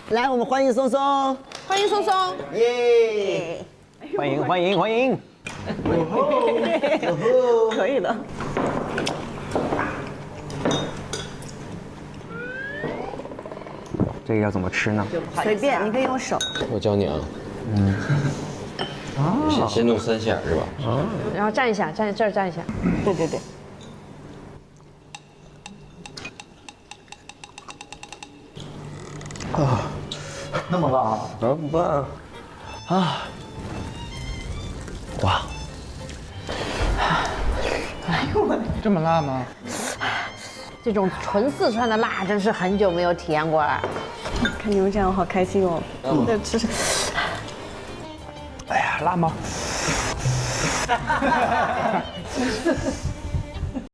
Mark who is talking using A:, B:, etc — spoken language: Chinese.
A: 来，我们欢迎松松，
B: 欢迎松松，
A: 耶！欢迎欢迎欢迎！
B: 可以的。
A: 这个要怎么吃呢？
B: 随便，你可以用手。
C: 我教你啊。先弄3下是吧？
B: 然后站一下，站这儿站一下。对对对。
A: 那么辣啊！
C: 很棒啊！
A: 哇！
B: 哎呦我，
D: 这么辣吗？
B: 这种纯四川的辣真是很久没有体验过了。看你们这样，我好开心哦。对，吃。
D: 哎呀，辣吗？